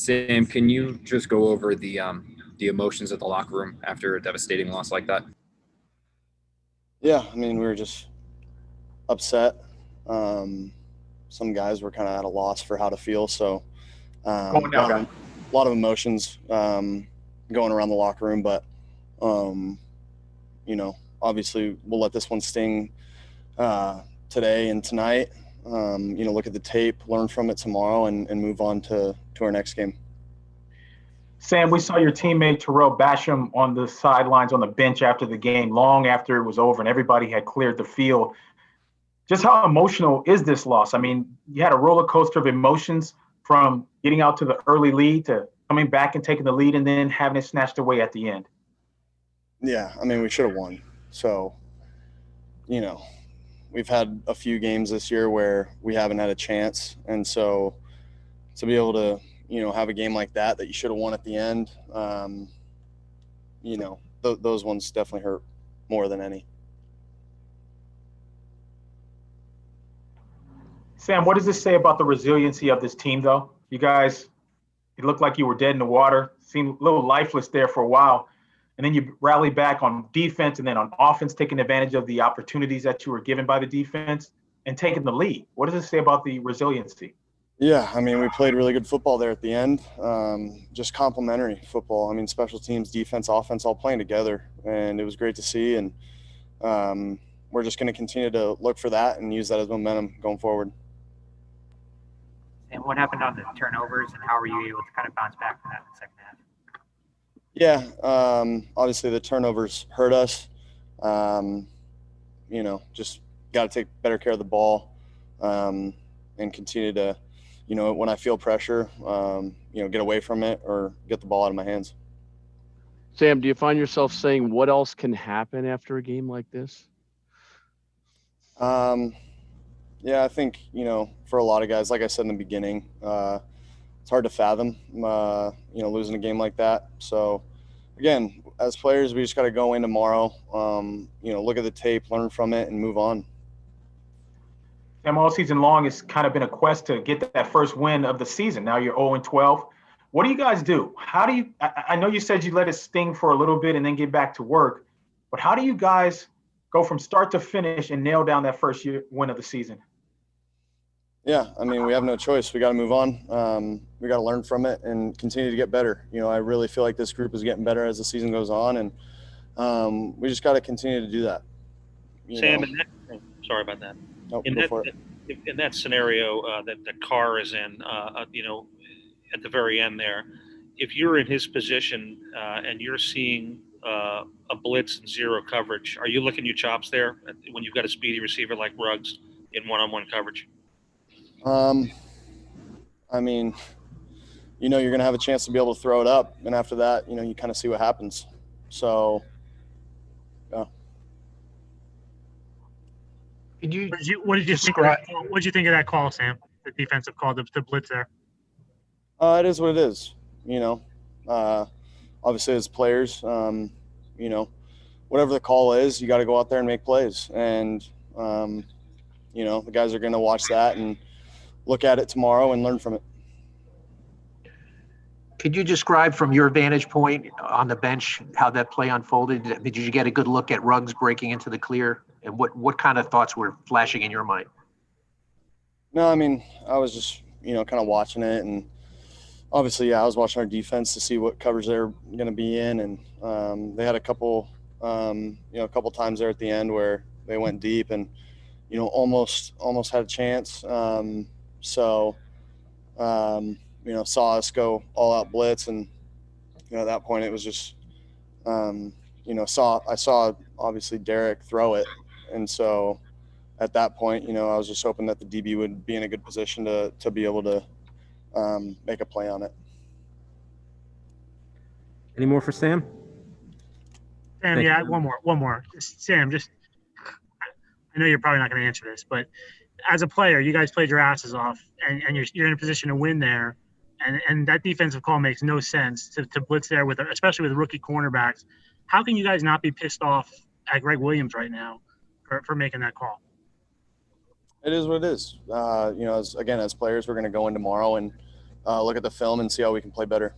Sam, can you just go over the emotions of the locker room after a devastating loss like that? Yeah, I mean, we were just upset. Um, some guys were kind of at a loss for how to feel. So Going a lot down. of, lot of emotions going around the locker room. But, um, obviously we'll let this one sting today and tonight. Look at the tape, learn from it tomorrow, and move on to our next game. Sam, we saw your teammate Terrell Basham on the sidelines on the bench after the game, long after it was over and everybody had cleared the field. Just how emotional is this loss? I mean, you had a roller coaster of emotions from getting out to the early lead to coming back and taking the lead and then having it snatched away at the end. Yeah, I mean, we should have won. So, we've had a few games this year where we haven't had a chance. And so to be able to, have a game like that you should have won at the end, those ones definitely hurt more than any. Sam, what does this say about the resiliency of this team, though? You guys, it looked like you were dead in the water, seemed a little lifeless there for a while. And then you rallied back on defense and then on offense, taking advantage of the opportunities that you were given by the defense and taking the lead. What does it say about the resiliency? Yeah, I mean, we played really good football there at the end. Just complementary football. I mean, special teams, defense, offense, all playing together, and it was great to see. And we're just going to continue to look for that and use that as momentum going forward. And what happened on the turnovers, and how were you able to kind of bounce back from that in the second half? Yeah, obviously the turnovers hurt us. Just got to take better care of the ball and continue to, when I feel pressure, get away from it or get the ball out of my hands. Sam, do you find yourself saying what else can happen after a game like this? Yeah, I think, for a lot of guys, like I said in the beginning, it's hard to fathom, losing a game like that. So, again, as players, we just got to go in tomorrow, look at the tape, learn from it, and move on. Sam, all season long, it's kind of been a quest to get that first win of the season. Now you're 0-12. What do you guys do? How do you – I know you said you let it sting for a little bit and then get back to work, but how do you guys go from start to finish and nail down that first win of the season? Yeah, I mean, we have no choice. We got to move on. We got to learn from it and continue to get better. I really feel like this group is getting better as the season goes on, and we just got to continue to do that. Sam, sorry about that. Nope, in that scenario that Carr is in, at the very end there, if you're in his position and you're seeing a blitz and zero coverage, are you licking your chops there when you've got a speedy receiver like Ruggs in one-on-one coverage? I mean, you're going to have a chance to be able to throw it up. And after that, you kind of see what happens. So, yeah. What did you think of that call, Sam? The defensive call, the blitz there? It is what it is. Obviously as players, whatever the call is, you got to go out there and make plays. And, the guys are going to watch that and look at it tomorrow and learn from it. Could you describe from your vantage point on the bench how that play unfolded? Did you get a good look at Ruggs breaking into the clear? And what kind of thoughts were flashing in your mind? No, I mean, I was just, kind of watching it. And obviously, I was watching our defense to see what coverage they were going to be in. And they had a couple times there at the end where they went deep and, almost had a chance. Saw us go all out blitz. And, at that point it was just, I saw obviously Derek throw it. And so at that point, I was just hoping that the DB would be in a good position to be able to make a play on it. Any more for Sam? Sam, yeah, one more. Sam, I know you're probably not going to answer this, but as a player, you guys played your asses off, and you're in a position to win there, and that defensive call makes no sense to blitz there especially with rookie cornerbacks. How can you guys not be pissed off at Greg Williams right now for making that call? It is what it is. As players, we're going to go in tomorrow and look at the film and see how we can play better.